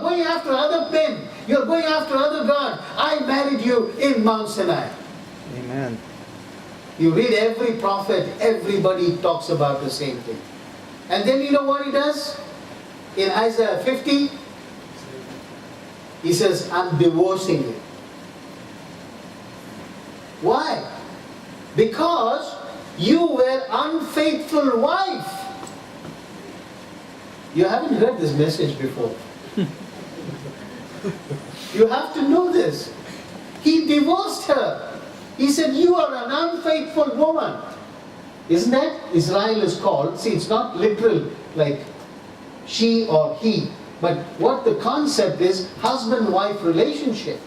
going after other men. You are going after other gods. I married you in Mount Sinai. Amen. You read every prophet, everybody talks about the same thing. And then you know what he does? In Isaiah 50, he says, I'm divorcing you. Why? Because you were unfaithful wife. You haven't heard this message before. You have to know this. He divorced her. He said, you are an unfaithful woman. Isn't that? Israel is called. See, it's not literal like she or he. But what the concept is, husband-wife relationship.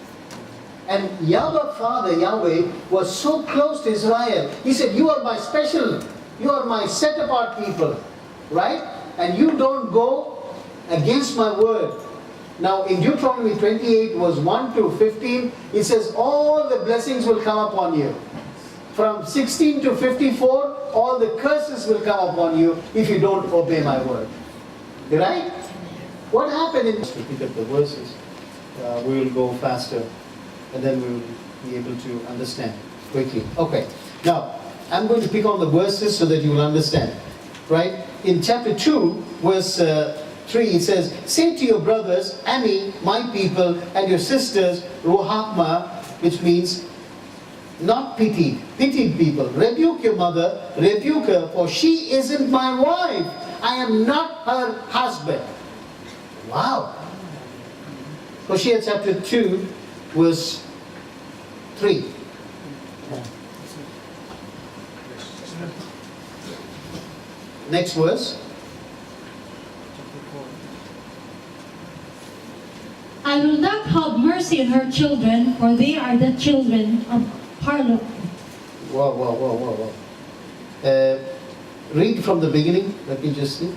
And Yahweh Father, Yahweh, was so close to Israel. He said, you are my special, you are my set-apart people. Right? And you don't go against my word. Now in Deuteronomy 28 verse 1 to 15, it says all the blessings will come upon you. From 16 to 54, all the curses will come upon you if you don't obey my word. Right? What happened in... To pick up the verses, we will go faster and then we will be able to understand quickly. Okay. Now, I'm going to pick on the verses so that you will understand. Right? In chapter 2, verse 3, it says, say to your brothers, Ami, my people, and your sisters, Rohakma, which means not pitied people. Rebuke your mother, rebuke her, for she isn't my wife. I am not her husband. Wow. Hosea chapter 2, verse 3. Next verse. I will not have mercy on her children, for they are the children of harlot. Wow. Read from the beginning. Let me just see.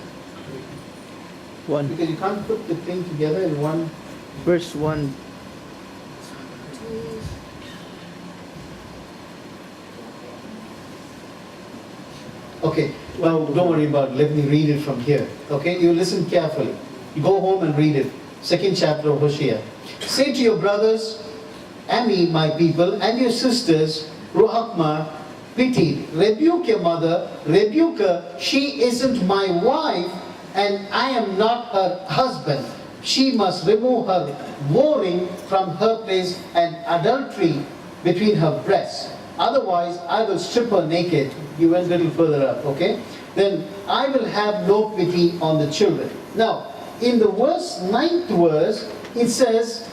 1. Because you can't put the thing together in one. Verse 1. Okay, well, don't worry about it. Let me read it from here. Okay, you listen carefully. You go home and read it. Second chapter of Hosea. Say to your brothers, Ami, my people, and your sisters, Rohakma, pitied. Rebuke your mother, rebuke her. She isn't my wife, and I am not her husband. She must remove her whoring from her place and adultery between her breasts. Otherwise, I will strip her naked. You went a little further up, okay? Then I will have no pity on the children. Now, in the ninth verse, it says,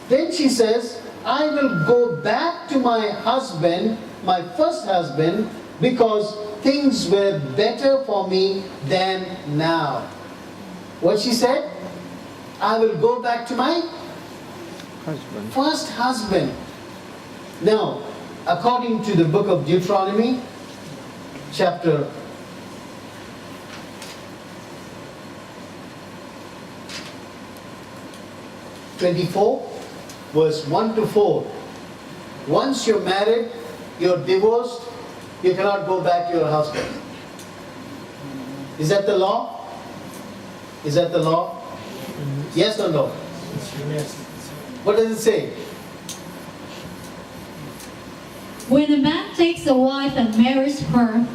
then she says, I will go back to my husband, my first husband, because things were better for me than now. What she said? I will go back to my first husband. Now, according to the book of Deuteronomy, chapter 24, verse 1 to 4. Once you're married, you're divorced, you cannot go back to your husband. Is that the law? Is that the law? Yes or no? What does it say? When a man takes a wife and marries her,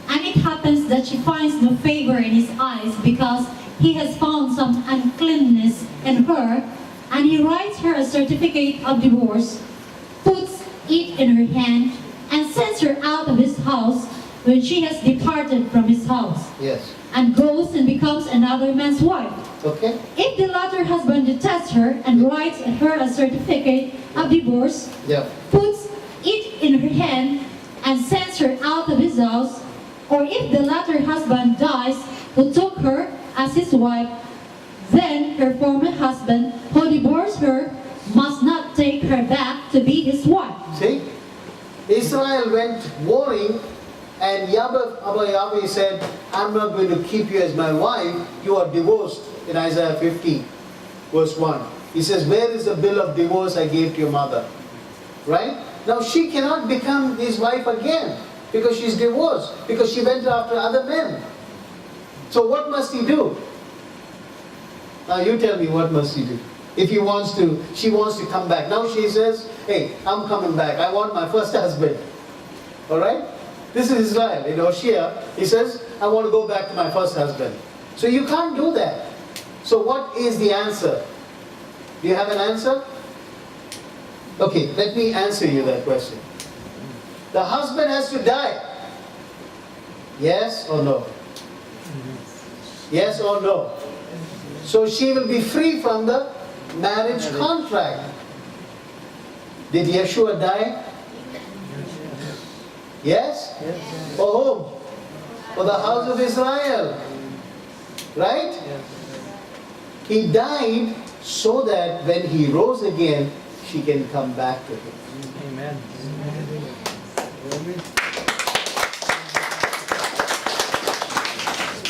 and it happens that she finds no favor in his eyes because he has found some uncleanness in her, and he writes her a certificate of divorce, puts it in her hand, and sends her out of his house when she has departed from his house. Yes. And goes and becomes another man's wife. Okay. If the latter husband detests her and writes her a certificate of divorce, Yeah. puts it in her hand, and sends her out of his house, or if the latter husband dies who took her as his wife, then her former husband who divorced her must not take her back to be his wife. See? Israel went warring, and Yahweh said, I'm not going to keep you as my wife, you are divorced, in Isaiah 50, verse 1. He says, where is the bill of divorce I gave to your mother? Right? Now she cannot become his wife again, because she's divorced, because she went after other men. So what must he do? Now you tell me, what must he do? if she wants to come back. Now she says, hey, I'm coming back. I want my first husband. All right? This is Israel. In Hosea, he says, I want to go back to my first husband. So you can't do that. So what is the answer? Do you have an answer? Okay, let me answer you that question. The husband has to die. Yes or no? Yes or no? So she will be free from the marriage contract. Did Yeshua die? Yes? For whom? For the house of Israel. Right? He died so that when he rose again, she can come back to him. Amen.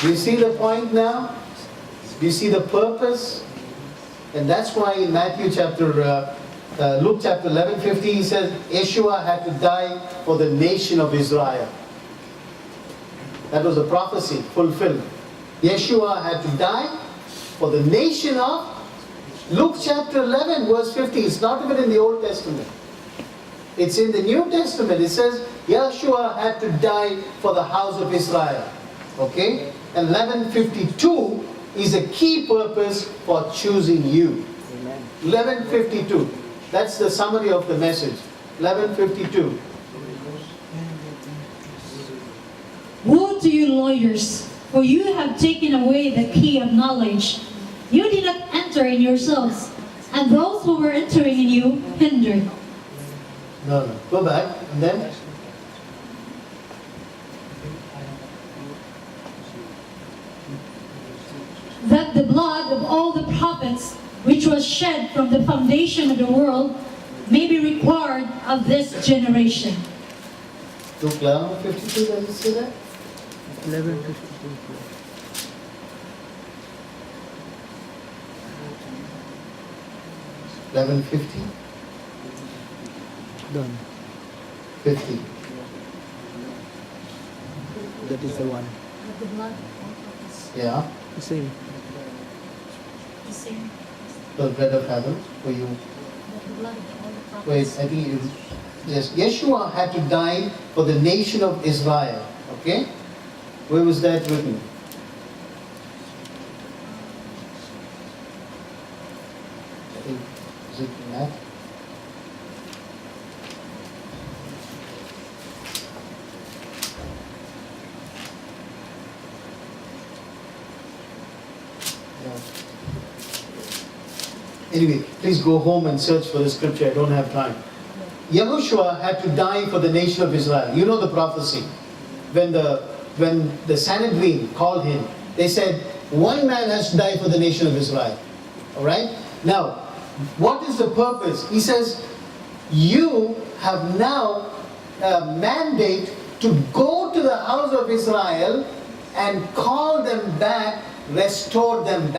Do you see the point now? Do you see the purpose? And that's why in Luke chapter 11:50, he says, Yeshua had to die for the nation of Israel. That was a prophecy fulfilled. Yeshua had to die for the nation of Luke chapter 11 verse 50. It's not even in the Old Testament. It's in the New Testament. It says Yeshua had to die for the house of Israel. Okay? And 11:52 is a key purpose for choosing you. Amen. 11:52. That's the summary of the message. 11:52. Woe to you lawyers, for you have taken away the key of knowledge. You did not enter in yourselves, and those who were entering in you hindered. No. Go back. And then? That the blood of all the prophets, which was shed from the foundation of the world, may be required of this generation. Luke 11:52, does it say that? 11:52. 11:50? Done. 50. That is the one. The blood of all prophets. Yeah. The same. The same. The bread of heaven for you. The blood of all the prophets. Wait, I think it is. Yes, Yeshua had to die for the nation of Israel. Okay? Where was that written? I think, is it in that? Anyway, please go home and search for the scripture. I don't have time. Yahushua had to die for the nation of Israel. You know the prophecy. When the Sanhedrin called him, they said, one man has to die for the nation of Israel. Alright? Now, what is the purpose? He says, you have now a mandate to go to the house of Israel and call them back, restore them back.